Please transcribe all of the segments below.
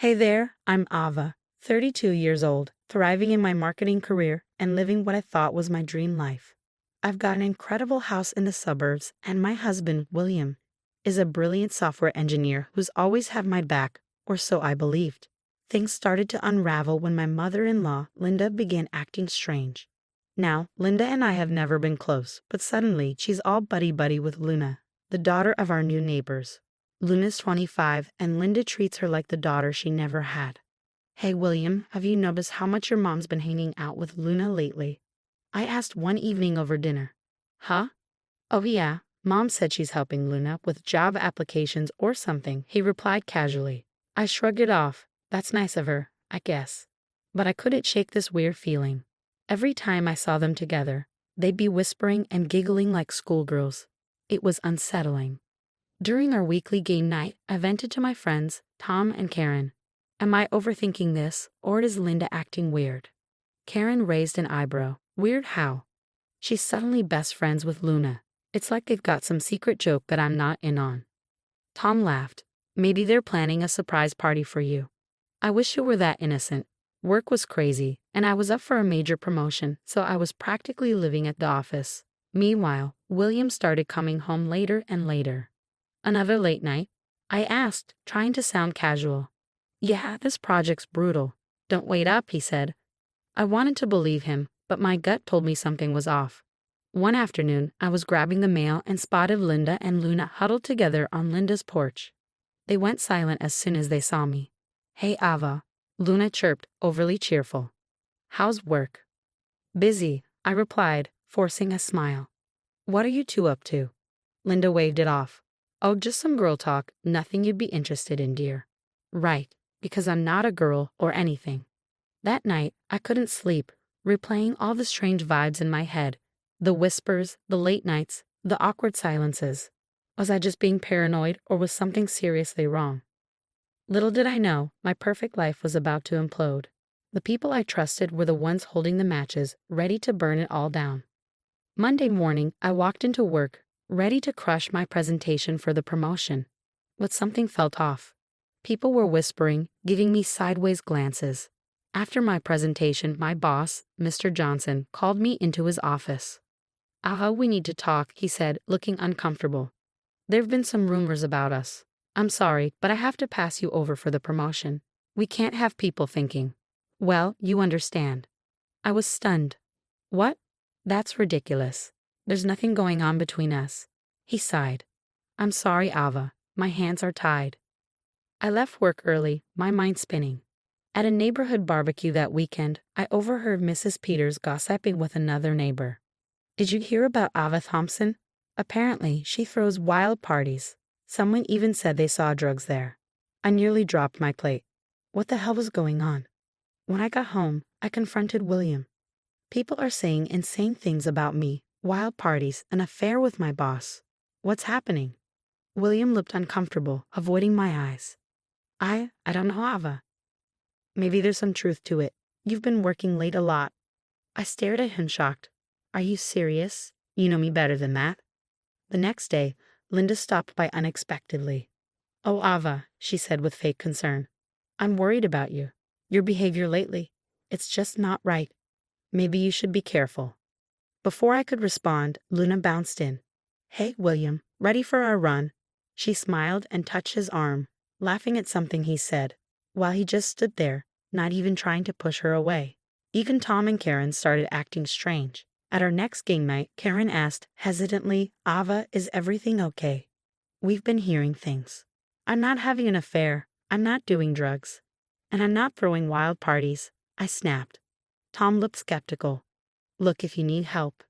Hey there, I'm Ava, 32 years old, thriving in my marketing career and living what I thought was my dream life. I've got an incredible house in the suburbs, and my husband, William, is a brilliant software engineer who's always had my back, or so I believed. Things started to unravel when my mother-in-law, Linda, began acting strange. Now, Linda and I have never been close, but suddenly she's all buddy-buddy with Luna, the daughter of our new neighbors. Luna's 25, and Linda treats her like the daughter she never had. Hey, William, have you noticed how much your mom's been hanging out with Luna lately? I asked one evening over dinner. Huh? Oh, yeah, Mom said she's helping Luna with job applications or something, he replied casually. I shrugged it off. That's nice of her, I guess. But I couldn't shake this weird feeling. Every time I saw them together, they'd be whispering and giggling like schoolgirls. It was unsettling. During our weekly game night, I vented to my friends, Tom and Karen. Am I overthinking this, or is Linda acting weird? Karen raised an eyebrow. Weird how? She's suddenly best friends with Luna. It's like they've got some secret joke that I'm not in on. Tom laughed. Maybe they're planning a surprise party for you. I wish it were that innocent. Work was crazy, and I was up for a major promotion, so I was practically living at the office. Meanwhile, William started coming home later and later. Another late night? I asked, trying to sound casual. Yeah, this project's brutal. Don't wait up, he said. I wanted to believe him, but my gut told me something was off. One afternoon, I was grabbing the mail and spotted Linda and Luna huddled together on Linda's porch. They went silent as soon as they saw me. Hey, Ava, Luna chirped, overly cheerful. How's work? Busy, I replied, forcing a smile. What are you two up to? Linda waved it off. Oh, just some girl talk, nothing you'd be interested in, dear. Right, because I'm not a girl or anything. That night, I couldn't sleep, replaying all the strange vibes in my head. The whispers, the late nights, the awkward silences. Was I just being paranoid, or was something seriously wrong? Little did I know, my perfect life was about to implode. The people I trusted were the ones holding the matches, ready to burn it all down. Monday morning, I walked into work, ready to crush my presentation for the promotion. But something felt off. People were whispering, giving me sideways glances. After my presentation, my boss, Mr. Johnson, called me into his office. Aha, we need to talk, he said, looking uncomfortable. There've been some rumors about us. I'm sorry, but I have to pass you over for the promotion. We can't have people thinking. Well, you understand. I was stunned. What? That's ridiculous. There's nothing going on between us. He sighed. I'm sorry, Ava. My hands are tied. I left work early, my mind spinning. At a neighborhood barbecue that weekend, I overheard Mrs. Peters gossiping with another neighbor. Did you hear about Ava Thompson? Apparently, she throws wild parties. Someone even said they saw drugs there. I nearly dropped my plate. What the hell was going on? When I got home, I confronted William. People are saying insane things about me, wild parties, an affair with my boss. What's happening? William looked uncomfortable, avoiding my eyes. I don't know, Ava. Maybe there's some truth to it. You've been working late a lot. I stared at him shocked. Are you serious? You know me better than that. The next day, Linda stopped by unexpectedly. Oh, Ava, she said with fake concern. I'm worried about you. Your behavior lately. It's just not right. Maybe you should be careful. Before I could respond, Luna bounced in. Hey, William, ready for our run? She smiled and touched his arm, laughing at something he said, while he just stood there, not even trying to push her away. Even Tom and Karen started acting strange. At our next game night, Karen asked, hesitantly, Ava, is everything okay? We've been hearing things. I'm not having an affair, I'm not doing drugs, and I'm not throwing wild parties, I snapped. Tom looked skeptical. Look, if you need help.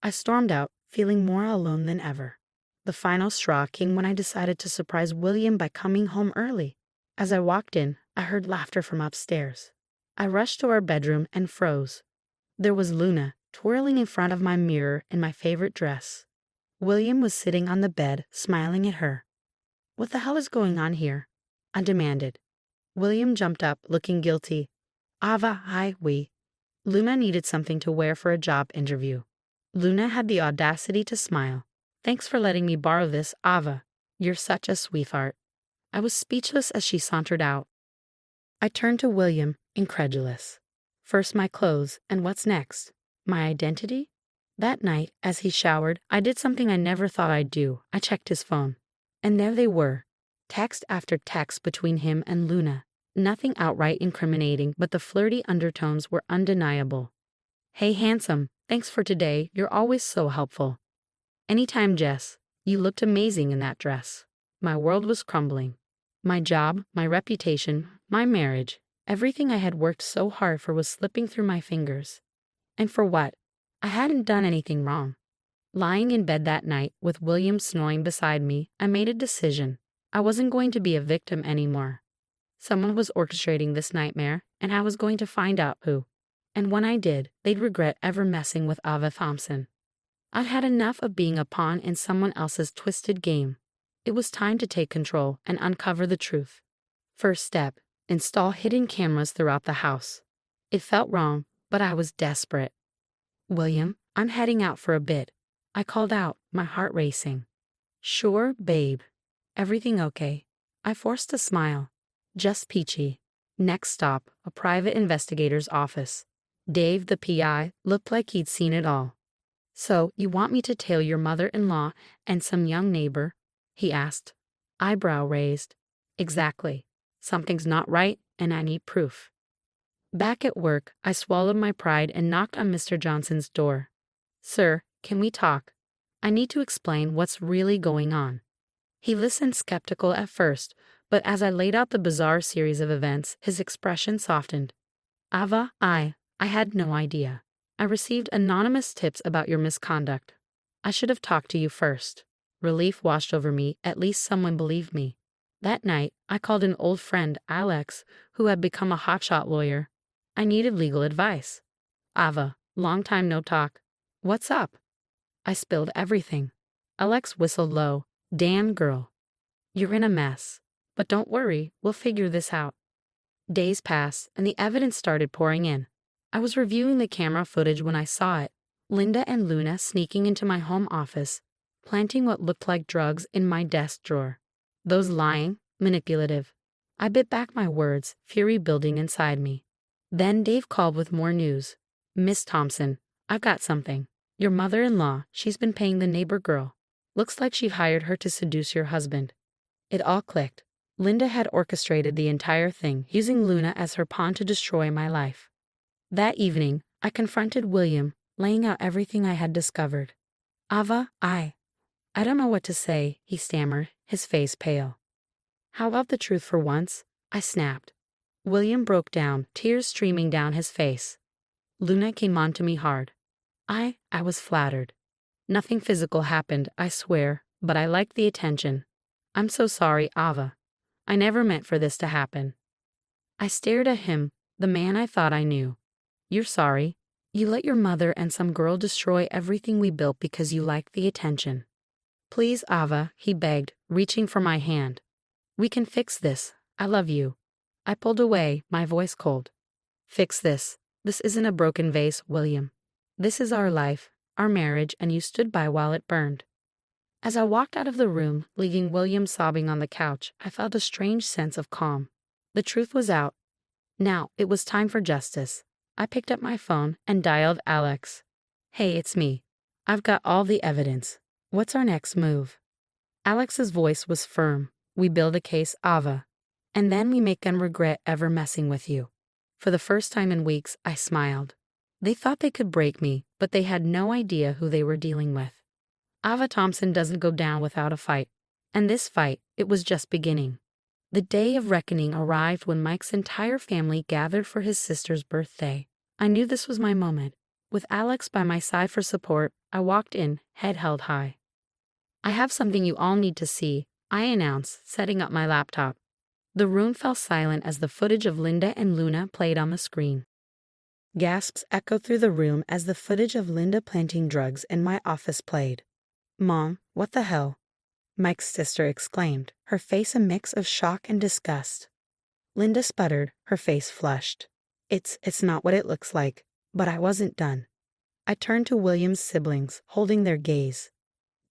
I stormed out, feeling more alone than ever. The final straw came when I decided to surprise William by coming home early. As I walked in, I heard laughter from upstairs. I rushed to our bedroom and froze. There was Luna, twirling in front of my mirror in my favorite dress. William was sitting on the bed, smiling at her. What the hell is going on here? I demanded. William jumped up, looking guilty. Ava, we. Luna needed something to wear for a job interview. Luna had the audacity to smile. Thanks for letting me borrow this, Ava. You're such a sweetheart. I was speechless as she sauntered out. I turned to William, incredulous. First my clothes, and what's next? My identity? That night, as he showered, I did something I never thought I'd do. I checked his phone. And there they were. Text after text between him and Luna. Nothing outright incriminating, but the flirty undertones were undeniable. Hey handsome, thanks for today, you're always so helpful. Anytime, Jess. You looked amazing in that dress. My world was crumbling. My job, my reputation, my marriage, everything I had worked so hard for was slipping through my fingers. And for what? I hadn't done anything wrong. Lying in bed that night, with William snoring beside me, I made a decision. I wasn't going to be a victim anymore. Someone was orchestrating this nightmare, and I was going to find out who. And when I did, they'd regret ever messing with Ava Thompson. I'd had enough of being a pawn in someone else's twisted game. It was time to take control and uncover the truth. First step, install hidden cameras throughout the house. It felt wrong, but I was desperate. William, I'm heading out for a bit. I called out, my heart racing. Sure, babe. Everything okay? I forced a smile. Just peachy. Next stop, a private investigator's office. Dave, the PI, looked like he'd seen it all. So, you want me to tail your mother-in-law and some young neighbor? He asked. Eyebrow raised. Exactly. Something's not right, and I need proof. Back at work, I swallowed my pride and knocked on Mr. Johnson's door. Sir, can we talk? I need to explain what's really going on. He listened skeptical at first, but as I laid out the bizarre series of events, his expression softened. Ava, I had no idea. I received anonymous tips about your misconduct. I should have talked to you first. Relief washed over me, at least someone believed me. That night, I called an old friend, Alex, who had become a hotshot lawyer. I needed legal advice. Ava, long time no talk. What's up? I spilled everything. Alex whistled low. Damn girl. You're in a mess. But don't worry, we'll figure this out. Days passed, and the evidence started pouring in. I was reviewing the camera footage when I saw it. Linda and Luna sneaking into my home office, planting what looked like drugs in my desk drawer. Those lying, manipulative. I bit back my words, fury building inside me. Then Dave called with more news. Miss Thompson, I've got something. Your mother-in-law, she's been paying the neighbor girl. Looks like she hired her to seduce your husband. It all clicked. Linda had orchestrated the entire thing, using Luna as her pawn to destroy my life. That evening, I confronted William, laying out everything I had discovered. Ava, I don't know what to say, he stammered, his face pale. How about the truth for once? I snapped. William broke down, tears streaming down his face. Luna came on to me hard. I was flattered. Nothing physical happened, I swear, but I liked the attention. I'm so sorry, Ava. I never meant for this to happen. I stared at him, the man I thought I knew. You're sorry. You let your mother and some girl destroy everything we built because you liked the attention. Please, Ava, he begged, reaching for my hand. We can fix this. I love you. I pulled away, my voice cold. Fix this. This isn't a broken vase, William. This is our life, our marriage, and you stood by while it burned. As I walked out of the room, leaving William sobbing on the couch, I felt a strange sense of calm. The truth was out. Now, it was time for justice. I picked up my phone and dialed Alex. Hey, it's me. I've got all the evidence. What's our next move? Alex's voice was firm. We build a case, Ava. And then we make them regret ever messing with you. For the first time in weeks, I smiled. They thought they could break me, but they had no idea who they were dealing with. Ava Thompson doesn't go down without a fight. And this fight, it was just beginning. The day of reckoning arrived when Mike's entire family gathered for his sister's birthday. I knew this was my moment. With Alex by my side for support, I walked in, head held high. I have something you all need to see, I announced, setting up my laptop. The room fell silent as the footage of Linda and Luna played on the screen. Gasps echoed through the room as the footage of Linda planting drugs in my office played. Mom, what the hell? Mike's sister exclaimed, her face a mix of shock and disgust. Linda sputtered, her face flushed. It's not what it looks like, but I wasn't done. I turned to William's siblings, holding their gaze.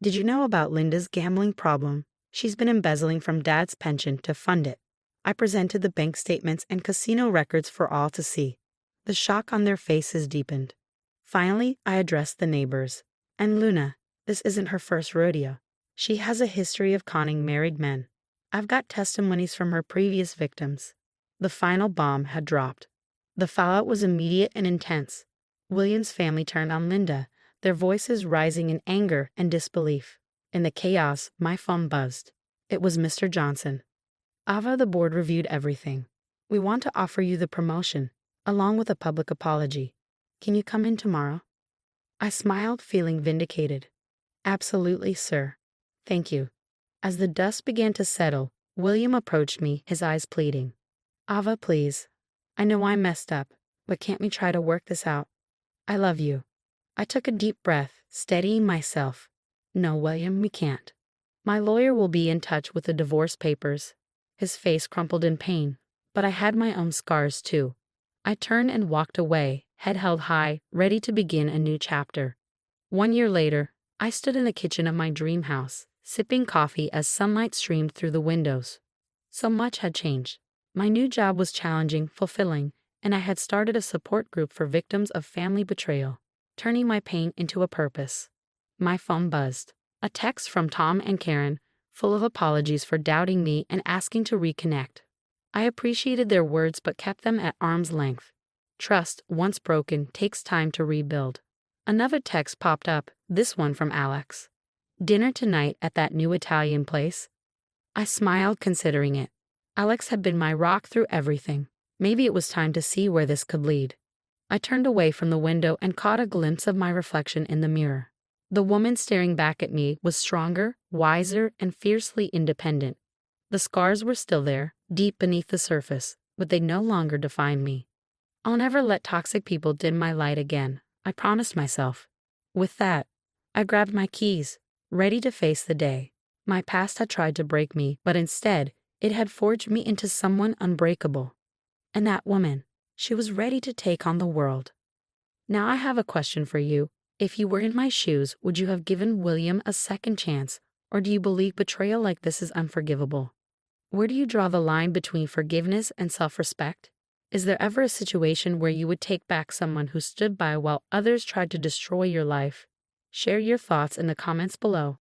Did you know about Linda's gambling problem? She's been embezzling from Dad's pension to fund it. I presented the bank statements and casino records for all to see. The shock on their faces deepened. Finally, I addressed the neighbors. And Luna, this isn't her first rodeo. She has a history of conning married men. I've got testimonies from her previous victims. The final bomb had dropped. The fallout was immediate and intense. William's family turned on Linda, their voices rising in anger and disbelief. In the chaos, my phone buzzed. It was Mr. Johnson. Ava, the board reviewed everything. We want to offer you the promotion, along with a public apology. Can you come in tomorrow? I smiled, feeling vindicated. Absolutely, sir. Thank you. As the dust began to settle, William approached me, his eyes pleading. Ava, please. I know I messed up, but can't we try to work this out? I love you. I took a deep breath, steadying myself. No, William, we can't. My lawyer will be in touch with the divorce papers. His face crumpled in pain, but I had my own scars too. I turned and walked away, head held high, ready to begin a new chapter. 1 year later, I stood in the kitchen of my dream house, sipping coffee as sunlight streamed through the windows. So much had changed. My new job was challenging, fulfilling, and I had started a support group for victims of family betrayal, turning my pain into a purpose. My phone buzzed. A text from Tom and Karen, full of apologies for doubting me and asking to reconnect. I appreciated their words but kept them at arm's length. Trust, once broken, takes time to rebuild. Another text popped up, this one from Alex. Dinner tonight at that new Italian place? I smiled, considering it. Alex had been my rock through everything. Maybe it was time to see where this could lead. I turned away from the window and caught a glimpse of my reflection in the mirror. The woman staring back at me was stronger, wiser, and fiercely independent. The scars were still there, deep beneath the surface, but they no longer defined me. I'll never let toxic people dim my light again, I promised myself. With that, I grabbed my keys, ready to face the day. My past had tried to break me, but instead, it had forged me into someone unbreakable. And that woman, she was ready to take on the world. Now I have a question for you. If you were in my shoes, would you have given William a second chance, or do you believe betrayal like this is unforgivable? Where do you draw the line between forgiveness and self-respect? Is there ever a situation where you would take back someone who stood by while others tried to destroy your life? Share your thoughts in the comments below.